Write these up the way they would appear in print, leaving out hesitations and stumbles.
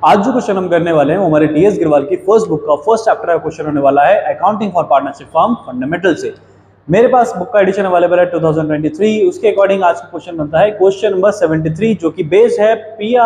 आज जो क्वेश्चन हम करने वाले हैं वो हमारे टीएस गिरवाल की फर्स्ट बुक का फर्स्ट चैप्टर का क्वेश्चन होने वाला है accounting for partnership firm fundamental से। मेरे पास बुक का एडिशन अवेलेबल है 2023। उसके अकॉर्डिंग आज का क्वेश्चन बनता है क्वेश्चन नंबर 73, जो कि बेस्ड है पिया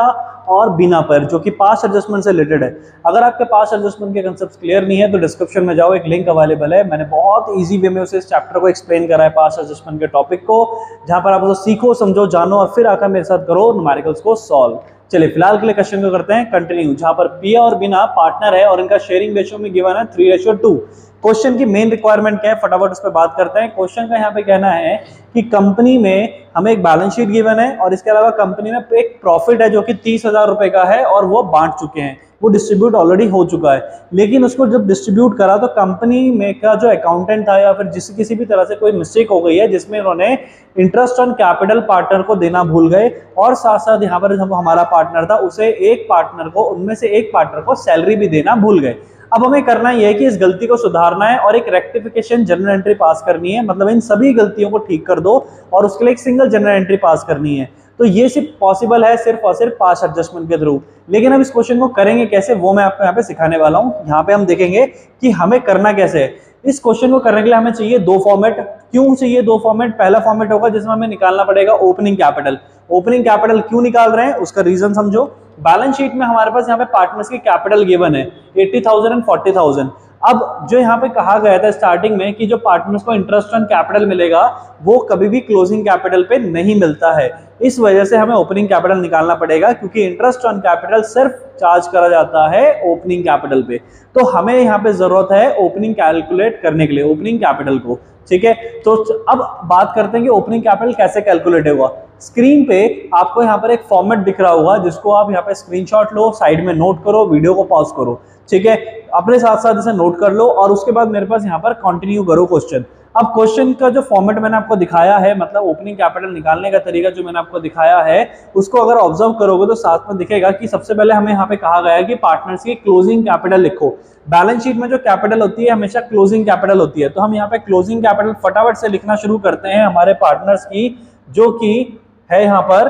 और बिना पर, जो कि पास्ट एडजस्टमेंट से रिलेटेड है। अगर आपके पास्ट एडजस्टमेंट के कंसेप्ट क्लियर नहीं है तो डिस्क्रिप्शन में जाओ, एक लिंक अवेलेबल है। मैंने बहुत इजी वे में उसे इस चैप्टर को एक्सप्लेन करा है, पास्ट एडजस्टमेंट के टॉपिक को, जहां पर आप उसे सीखो, समझो, जानो और फिर आकर मेरे साथ करो न्यूमेरिकल्स को सॉल्व। चलिए फिलहाल के लिए क्वेश्चन को करते हैं कंटिन्यू, जहां पर पिया और बिना पार्टनर है और इनका शेयरिंग रेशियो में गिवन है 3:2। क्वेश्चन की मेन रिक्वायरमेंट क्या है, फटाफट उस पर बात करते हैं। क्वेश्चन का यहाँ पे कहना है कि कंपनी में हमें एक बैलेंस शीट गिवन है और इसके अलावा कंपनी में एक प्रॉफिट है जो कि 30,000 रुपए का है और वो बांट चुके हैं, वो डिस्ट्रीब्यूट ऑलरेडी हो चुका है। लेकिन उसको जब डिस्ट्रीब्यूट करा तो कंपनी में का जो अकाउंटेंट था या फिर किसी भी तरह से कोई मिस्टेक हो गई है जिसमें उन्होंने इंटरेस्ट ऑन कैपिटल पार्टनर को देना भूल गए और साथ साथ यहाँ पर जो हमारा पार्टनर था उसे एक पार्टनर को, उनमें से एक पार्टनर को सैलरी भी देना भूल गए। अब हमें करना यह है कि इस गलती को सुधारना है और एक रेक्टिफिकेशन जनरल एंट्री पास करनी है, मतलब इन सभी गलतियों को ठीक कर दो और उसके लिए एक सिंगल जनरल एंट्री पास करनी है। तो ये सिर्फ पॉसिबल है सिर्फ और सिर्फ पास्ट एडजस्टमेंट के थ्रू। लेकिन हम इस क्वेश्चन को करेंगे कैसे वो मैं आपको यहाँ पे सिखाने वाला हूँ। यहाँ पे हम देखेंगे कि हमें करना कैसे है। इस क्वेश्चन को करने के लिए हमें चाहिए दो फॉर्मेट। क्यों चाहिए दो फॉर्मेट? पहला फॉर्मेट होगा जिसमें हमें निकालना पड़ेगा ओपनिंग कैपिटल। ओपनिंग कैपिटल क्यों निकाल रहे हैं उसका रीजन समझो। बैलेंस शीट में हमारे पास यहाँ पे पार्टनर्स की कैपिटल गिवन है 80,000 एंड 40,000। अब जो यहाँ पे कहा गया था स्टार्टिंग में कि जो पार्टनर्स को इंटरेस्ट ऑन कैपिटल मिलेगा वो कभी भी क्लोजिंग कैपिटल पे नहीं मिलता है। इस वजह से हमें ओपनिंग कैपिटल निकालना पड़ेगा, क्योंकि इंटरेस्ट ऑन कैपिटल सिर्फ चार्ज करा जाता है ओपनिंग कैपिटल पे। तो हमें यहाँ पे जरूरत है ओपनिंग कैलकुलेट करने के लिए ओपनिंग कैपिटल को। ठीक है, तो अब बात करते हैं कि ओपनिंग कैपिटल कैसे कैलकुलेट होगा। स्क्रीन पे आपको यहाँ पर एक फॉर्मेट दिख रहा होगा जिसको आप यहाँ पे स्क्रीनशॉट लो, साइड में नोट करो, वीडियो को पॉज करो। ठीक है, अपने साथ साथ इसे नोट कर लो और उसके बाद मेरे पास यहाँ पर कंटिन्यू करो क्वेश्चन। अब क्वेश्चन का जो फॉर्मेट मैंने आपको दिखाया है, मतलब ओपनिंग कैपिटल निकालने का तरीका जो मैंने आपको दिखाया है, उसको अगर ऑब्जर्व करोगे तो साथ में दिखेगा कि सबसे पहले हमें यहाँ पे कहा गया है कि पार्टनर्स की क्लोजिंग कैपिटल लिखो। बैलेंस शीट में जो कैपिटल होती है हमेशा क्लोजिंग कैपिटल होती है, तो हम यहाँ पे क्लोजिंग कैपिटल फटाफट से लिखना शुरू करते हैं हमारे पार्टनर्स की, जो कि है यहाँ पर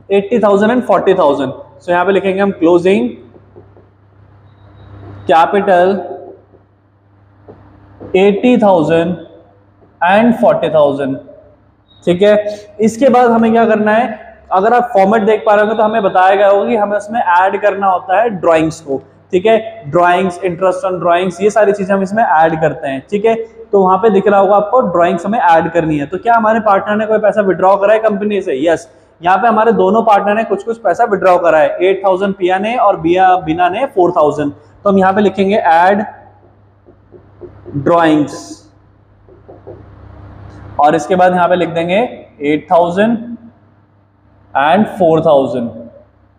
80,000 एंड 40,000। सो यहाँ पे लिखेंगे हम क्लोजिंग कैपिटल 80,000 एंड 40,000। ठीक है, इसके बाद हमें क्या करना है, अगर आप फॉर्मेट देख पा रहे हो तो हमें बताया गया होगा कि हमें उसमें ऐड करना होता है ड्राइंग्स को। ठीक है, ड्राइंग्स, इंटरेस्ट ऑन ड्राइंग्स, ये सारी चीजें हम इसमें ऐड करते हैं। ठीक है, तो वहां पे दिख रहा होगा आपको ड्राइंग्स हमें ऐड करनी है। तो क्या हमारे पार्टनर ने कोई पैसा विड्रॉ करा है कंपनी से? यस, यहाँ पे हमारे दोनों पार्टनर ने कुछ कुछ पैसा विड्रॉ करा है। 8,000 पिया ने और बिना ने 4,000। तो हम यहाँ पे लिखेंगे ऐड ड्राइंग्स और इसके बाद यहाँ पे लिख देंगे 8,000 एंड 4,000।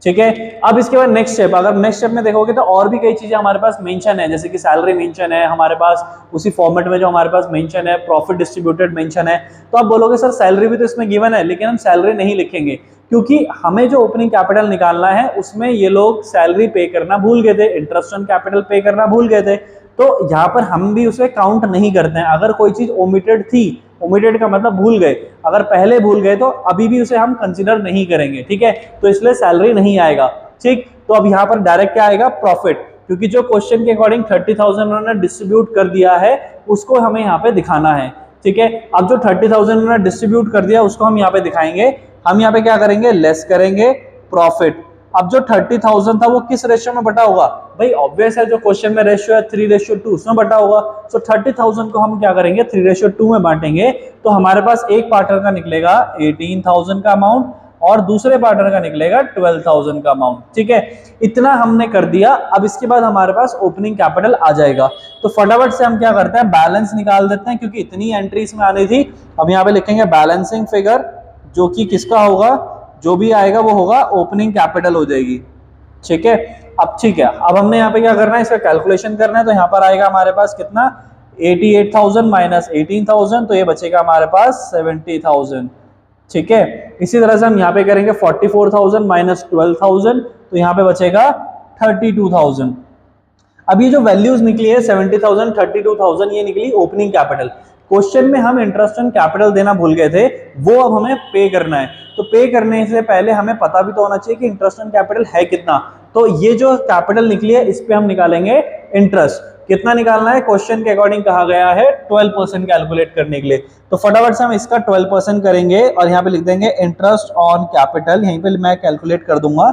ठीक है, अब इसके बाद नेक्स्ट स्टेप, अगर नेक्स्ट स्टेप में देखोगे तो और भी कई चीजें हमारे पास मेंशन है, जैसे कि सैलरी मेंशन है हमारे पास, उसी फॉर्मेट में जो हमारे पास मेंशन है, प्रॉफिट डिस्ट्रीब्यूटेड मेंशन है। तो आप बोलोगे सर सैलरी भी तो इसमें गिवन है, लेकिन हम सैलरी नहीं लिखेंगे क्योंकि हमें जो ओपनिंग कैपिटल निकालना है उसमें ये लोग सैलरी पे करना भूल गए थे, इंटरेस्ट ऑन कैपिटल पे करना भूल गए थे। तो यहाँ पर हम भी उसे काउंट नहीं करते हैं। अगर कोई चीज ओमिटेड थी, ओमिटेड का मतलब भूल गए, अगर पहले भूल गए तो अभी भी उसे हम कंसीडर नहीं करेंगे। ठीक है, तो इसलिए सैलरी नहीं आएगा। ठीक, तो अब यहाँ पर डायरेक्ट क्या आएगा? प्रॉफिट, क्योंकि जो क्वेश्चन के अकॉर्डिंग 30,000 उन्होंने डिस्ट्रीब्यूट कर दिया है उसको हमें यहाँ पे दिखाना है। ठीक है, अब जो 30,000 उन्होंने डिस्ट्रीब्यूट कर दिया उसको हम यहाँ पे दिखाएंगे। हम यहाँ पे क्या करेंगे? लेस करेंगे प्रॉफिट। अब जो 30,000 था वो किस रेशियो में बटा होगा? भाई ऑब्वियस है, जो क्वेश्चन में रेशियो है 3:2 उसमें बटा होगा। सो 30,000 को हम क्या करेंगे? 3:2 में बांटेंगे। तो हमारे पास एक पार्टनर का निकलेगा 18,000 का अमाउंट और दूसरे पार्टनर का निकलेगा 12,000 का अमाउंट। ठीक है, इतना हमने कर दिया। अब इसके बाद हमारे पास ओपनिंग कैपिटल आ जाएगा। तो फटाफट से हम क्या करते हैं? बैलेंस निकाल देते हैं, क्योंकि इतनी एंट्री इसमें आनी थी। अब यहाँ पे लिखेंगे बैलेंसिंग फिगर, जो कि किसका होगा? जो भी आएगा वो होगा ओपनिंग कैपिटल हो जाएगी। ठीक है, अब ठीक है, अब हमने यहाँ पे क्या करना है? इसका कैलकुलेशन करना है। तो यहाँ पर आएगा हमारे पास कितना? 88,000 माइनस 18,000, तो ये बचेगा हमारे पास 70,000। ठीक है, इसी तरह से हम यहाँ पे करेंगे 44,000 माइनस 12,000, तो यहाँ पे बचेगा 32,000। अब ये जो वैल्यूज निकली है 70,000, 32,000, ये निकली ओपनिंग कैपिटल। क्वेश्चन में हम इंटरेस्ट ऑन कैपिटल देना भूल गए थे, वो अब हमें पे करना है। तो पे करने से पहले हमें पता भी तो होना चाहिए कि इंटरेस्ट ऑन कैपिटल है कितना। तो ये जो कैपिटल निकली है इस पे हम निकालेंगे इंटरेस्ट। कितना निकालना है, क्वेश्चन के अकॉर्डिंग कहा गया है 12% कैलकुलेट करने के लिए। तो फटाफट से हम इसका 12% करेंगे और यहाँ पे लिख देंगे इंटरेस्ट ऑन कैपिटल, यहीं पे मैं कैलकुलेट कर दूंगा,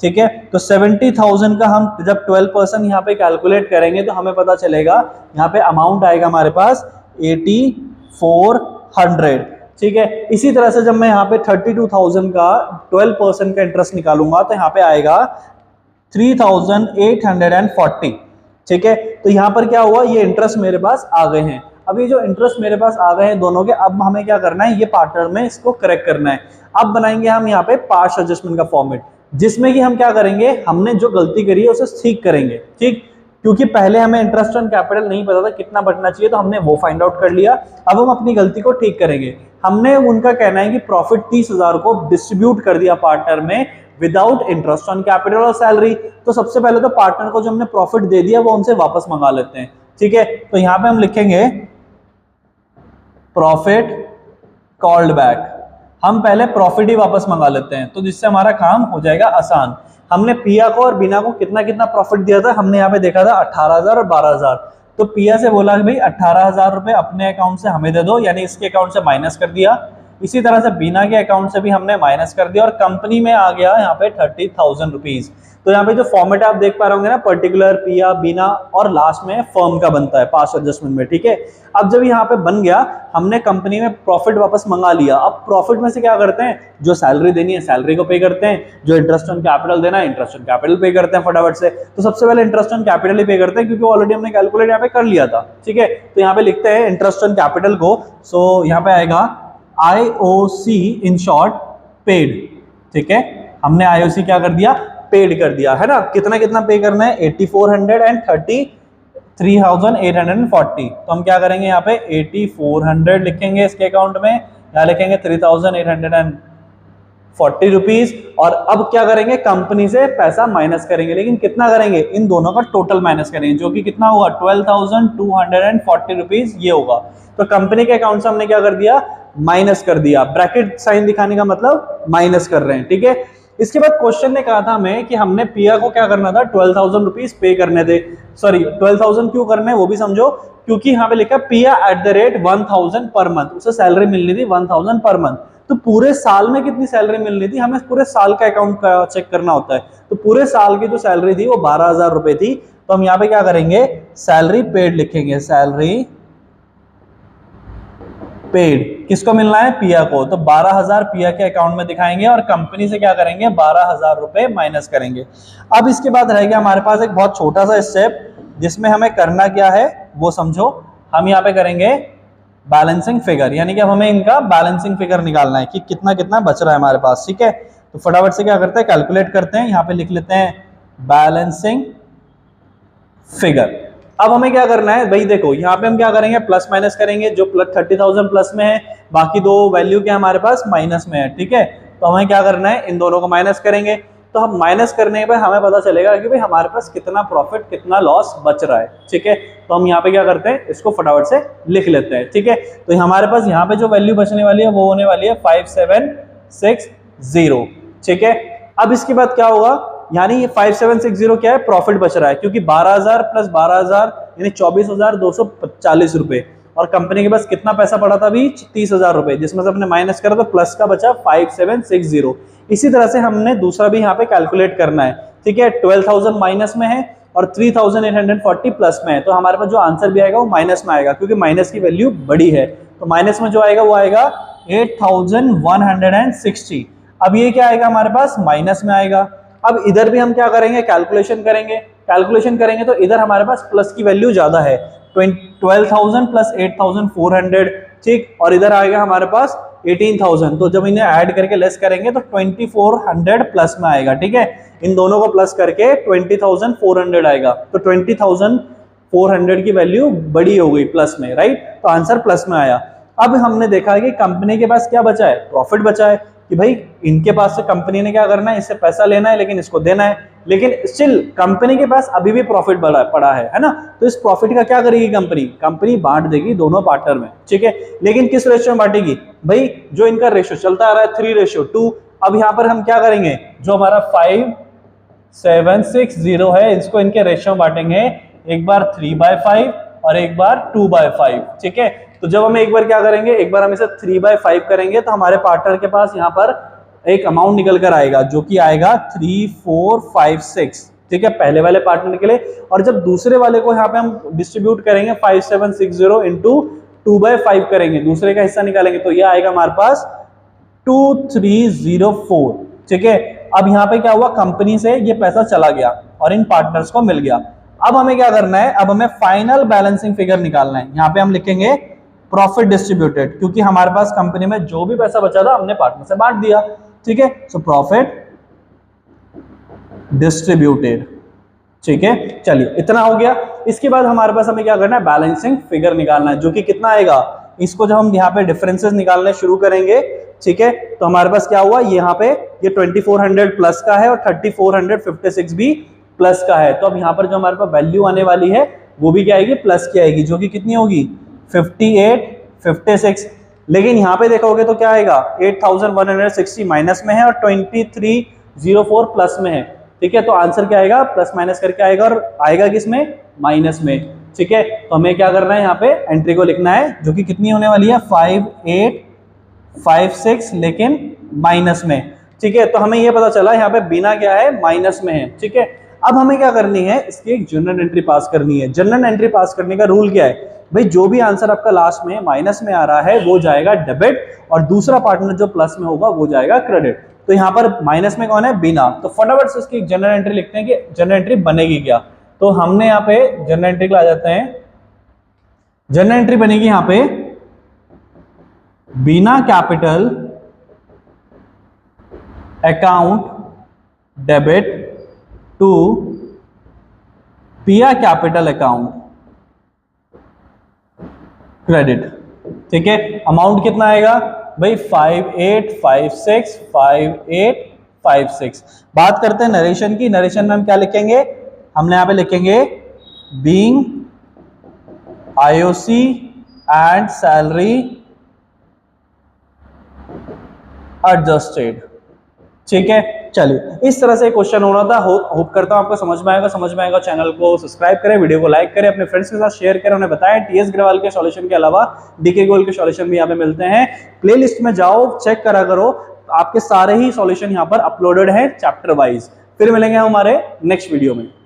ठीक है। तो 70,000 का हम जब 12% यहाँ पे कैलकुलेट करेंगे तो हमें पता चलेगा यहाँ पे अमाउंट आएगा हमारे पास 8400, ठीक है। इसी तरह से जब मैं यहाँ पे 32,000 का 12% का इंटरेस्ट निकालूंगा तो यहाँ पे आएगा 3840, ठीक है। तो यहाँ पर क्या हुआ, ये इंटरेस्ट मेरे पास आ गए हैं। अब ये जो इंटरेस्ट मेरे पास आ गए हैं दोनों के, अब हमें क्या करना है, ये पार्टनर में इसको करेक्ट करना है। अब बनाएंगे हम यहाँ पे पार्ट एडजस्टमेंट का फॉर्मेट, जिसमें कि हम क्या करेंगे, हमने जो गलती करी है उसे ठीक करेंगे, ठीक। क्योंकि पहले हमें इंटरेस्ट ऑन कैपिटल नहीं पता था कितना बचना चाहिए, तो हमने वो फाइंड आउट कर लिया। अब हम अपनी गलती को ठीक करेंगे। हमने उनका कहना है कि प्रॉफिट 30,000 को डिस्ट्रीब्यूट कर दिया पार्टनर में विदाउट इंटरेस्ट ऑन कैपिटल और सैलरी। तो सबसे पहले तो पार्टनर को जो हमने प्रॉफिट दे दिया वो उनसे वापस मंगा लेते हैं, ठीक है। तो यहां पे हम लिखेंगे प्रॉफिट कॉल्ड बैक। हम पहले प्रॉफिट ही वापस मंगा लेते हैं, तो जिससे हमारा काम हो जाएगा आसान। हमने पिया को और बीना को कितना कितना प्रॉफिट दिया था, हमने यहाँ पे देखा था 18,000 और 12,000। तो पिया से बोला कि भाई 18,000 रुपए अपने अकाउंट से हमें दे दो, यानी इसके अकाउंट से माइनस कर दिया। इसी तरह से बीना के अकाउंट से भी हमने माइनस कर दिया और कंपनी में आ गया यहाँ पे 30,000 रुपीज। तो यहाँ पे जो फॉर्मेट आप देख पा रहे होंगे ना, पर्टिकुलर, पिया, बीना और लास्ट में फर्म का बनता है पास्ट एडजस्टमेंट में, ठीक है। अब जब यहाँ पे बन गया, हमने कंपनी में प्रॉफिट वापस मंगा लिया। अब प्रॉफिट में से क्या करते हैं, जो सैलरी देनी है सैलरी को पे करते हैं, जो इंटरेस्ट ऑन कैपिटल देना है इंटरेस्ट ऑन कैपिटल पे करते हैं फटाफट से। तो सबसे पहले इंटरेस्ट ऑन कैपिटल ही पे करते हैं, क्योंकि ऑलरेडी हमने कैलकुलेट यहाँ पे कर लिया था, ठीक है। तो यहाँ पे लिखते हैं इंटरेस्ट ऑन कैपिटल को, सो यहाँ पे आएगा IOC इन शॉर्ट पेड, ठीक है। हमने IOC क्या कर दिया, पेड कर दिया, है ना। कितना कितना पे करना है, 8400 एंड 33,840। तो हम क्या करेंगे, यहाँ पे 8400 लिखेंगे इसके अकाउंट में, यहाँ लिखेंगे 3,840 रुपीज। और अब क्या करेंगे, कंपनी से पैसा माइनस करेंगे, लेकिन कितना करेंगे, इन दोनों का टोटल माइनस करेंगे, जो कि कितना हुआ 12,240 रुपीज ये होगा। तो कंपनी के अकाउंट से हमने क्या कर दिया, माइनस कर दिया। ब्रैकेट साइन दिखाने का मतलब माइनस कर रहे हैं, ठीक है। इसके बाद क्वेश्चन ने कहा था हमें कि हमने पिया को क्या करना था, 12,000 रुपीज पे करने थे। सॉरी 12,000 क्यों करने, वो भी समझो। क्योंकि यहाँ पे लिखा पिया @1,000 पर मंथ, उसे सैलरी मिलनी थी 1,000 पर मंथ। तो पूरे साल में कितनी सैलरी मिलनी थी, हमें पूरे साल का अकाउंट का चेक करना होता है। तो पूरे साल की जो सैलरी थी वो 12,000 रुपए थी। तो हम यहाँ पे क्या करेंगे, सैलरी पेड लिखेंगे, सैलरी पेड किसको मिलना है, पिया को। तो 12,000 पिया के अकाउंट में दिखाएंगे और कंपनी से क्या करेंगे, 12,000 रुपए माइनस करेंगे। अब इसके बाद रह गया हमारे पास एक बहुत छोटा सा स्टेप, जिसमें हमें करना क्या है वो समझो। हम यहाँ पे करेंगे बैलेंसिंग फिगर, यानी कि अब हमें इनका बैलेंसिंग फिगर निकालना है कि कितना कितना बच रहा है हमारे पास, ठीक है। तो फटाफट से क्या करते हैं, कैलकुलेट करते हैं। यहाँ पे लिख लेते हैं बैलेंसिंग फिगर। अब हमें क्या करना है भाई, देखो यहाँ पे हम क्या करेंगे, प्लस माइनस करेंगे। जो 30,000 प्लस में है, बाकी दो वैल्यू क्या हमारे पास माइनस में है, ठीक है। तो हमें क्या करना है, इन दोनों को माइनस करेंगे। तो हम माइनस करने पे हमें पता चलेगा कि भाई हमारे पास कितना प्रॉफिट कितना लॉस बच रहा है, ठीक है। तो हम यहाँ पे क्या करते हैं, इसको फटाफट से लिख लेते हैं, ठीक है। तो हमारे पास यहाँ पे जो वैल्यू बचने वाली है वो होने वाली है 5760, ठीक है। अब इसके बाद क्या होगा, यानी ये 5760 क्या है, प्रॉफिट बच रहा है, क्योंकि 12,000 प्लस 12,000 यानी 24,240 रुपए। और कंपनी के पास कितना पैसा पड़ा था अभी, 30,000 रुपए, जिसमें से अपने माइनस करा तो प्लस का बचा 5760। इसी तरह से हमने दूसरा भी यहाँ पे कैलकुलेट करना है, ठीक है। 12,000 माइनस में है और 3,840 प्लस में है। तो हमारे पास जो आंसर भी आएगा वो माइनस में आएगा, क्योंकि माइनस की वैल्यू बड़ी है। तो माइनस में जो आएगा वो आएगा 8,160। अब ये क्या आएगा हमारे पास, माइनस में आएगा। अब इधर भी हम क्या करेंगे, कैलकुलेशन करेंगे तो इधर हमारे पास प्लस की वैल्यू ज्यादा है, 12,000 प्लस 8,400, ठीक। और इधर आएगा हमारे पास 18,000। तो जब इन्हें ऐड करके लेस करेंगे तो 2,400 प्लस में आएगा, ठीक है। इन दोनों को प्लस करके 20,400 आएगा। तो 20,400 की वैल्यू बड़ी हो गई प्लस में, राइट। तो आंसर प्लस में आया। अब हमने देखा है कि कंपनी के पास क्या बचा है, प्रॉफिट बचा है, कि भाई इनके पास से कंपनी ने क्या करना है, इससे पैसा लेना है लेकिन इसको देना है। लेकिन स्टिल कंपनी के पास अभी भी प्रॉफिट पड़ा है ना। तो इस प्रॉफिट का क्या करेगी कंपनी बांट देगी दोनों पार्टनर में, ठीक है। लेकिन किस रेशियो में बांटेगी भाई, जो इनका रेशियो चलता आ रहा है 3:2। अब यहाँ पर हम क्या करेंगे, जो हमारा 5760 है इसको इनके रेशियो में बांटेंगे, एक बार 3/5 और एक बार 2/5, ठीक है। तो जब हम एक बार क्या करेंगे, एक बार हम इसे 3/5 करेंगे तो हमारे पार्टनर के पास यहाँ पर एक अमाउंट निकल कर आएगा जो कि आएगा 3456, ठीक है, पहले वाले पार्टनर के लिए। और जब दूसरे वाले को यहाँ पे हम डिस्ट्रीब्यूट करेंगे 5760 इंटू 2/5 करेंगे, दूसरे का हिस्सा निकालेंगे, तो ये आएगा हमारे पास 2304, ठीक है। अब यहाँ पे क्या हुआ, कंपनी से ये पैसा चला गया और इन पार्टनर्स को मिल गया। अब हमें क्या करना है, अब हमें फाइनल बैलेंसिंग फिगर निकालना है। यहाँ पे हम लिखेंगे प्रॉफिट डिस्ट्रीब्यूटेड, क्योंकि हमारे पास कंपनी में जो भी पैसा बचा था हमने पार्टनर से बांट दिया, ठीक है। सो प्रॉफिट डिस्ट्रीब्यूटेड, ठीक है। चलिए इतना हो गया। इसके बाद हमारे पास हमें क्या करना है, बैलेंसिंग फिगर निकालना है, जो कि कितना आएगा, इसको जब हम यहाँ पे डिफरेंसेस निकालने शुरू करेंगे, ठीक है, तो हमारे पास क्या हुआ, यहाँ पे ये 2400 प्लस का है और 3456 भी प्लस का है। तो अब यहाँ पर जो हमारे पास वैल्यू आने वाली है वो भी क्या आएगी, प्लस की आएगी, जो कि कितनी होगी 5856। लेकिन यहाँ पे देखोगे तो क्या आएगा, 8160 माइनस में है और 2304 प्लस में है, ठीक है। तो आंसर क्या आएगा, प्लस माइनस करके आएगा और आएगा किस में, माइनस में, ठीक है। तो हमें क्या करना है, यहाँ पे एंट्री को लिखना है जो कि कितनी होने वाली है 5856, लेकिन माइनस में, ठीक है। तो हमें ये पता चला यहाँ पे बिना क्या है, माइनस में है, ठीक है। अब हमें क्या करनी है, इसकी एक जनरल एंट्री पास करनी है। जनरल एंट्री पास करने का रूल क्या है भाई, जो भी आंसर आपका लास्ट में माइनस में आ रहा है वो जाएगा डेबिट और दूसरा पार्टनर जो प्लस में होगा वो जाएगा क्रेडिट। तो यहाँ पर माइनस में कौन है, बिना। तो फटाफट से इसकी एक जनरल एंट्री लिखते हैं कि जनरल एंट्री बनेगी क्या। तो हमने यहाँ पे जनरल एंट्री आ जाते हैं, जनरल एंट्री बनेगी यहाँ पे बिना कैपिटल अकाउंट डेबिट टू पिया कैपिटल अकाउंट क्रेडिट, ठीक है। अमाउंट कितना आएगा भाई 5856 बात करते हैं नरेशन की। नरेशन में हम क्या लिखेंगे, हमने यहां पे लिखेंगे being IOC and salary adjusted, ठीक है। चलिए इस तरह से क्वेश्चन होना था। होप करता हूं आपको समझ में आएगा। चैनल को सब्सक्राइब करें, वीडियो को लाइक करें, अपने फ्रेंड्स के साथ शेयर करें, उन्हें बताएं टीएस ग्रेवाल के सॉल्यूशन के अलावा डीके गोल्ड के सॉल्यूशन भी यहाँ पे मिलते हैं। प्लेलिस्ट में जाओ, चेक करा करो, आपके सारे ही सॉल्यूशन यहाँ पर अपलोडेड है चैप्टर वाइज। फिर मिलेंगे हमारे नेक्स्ट वीडियो में।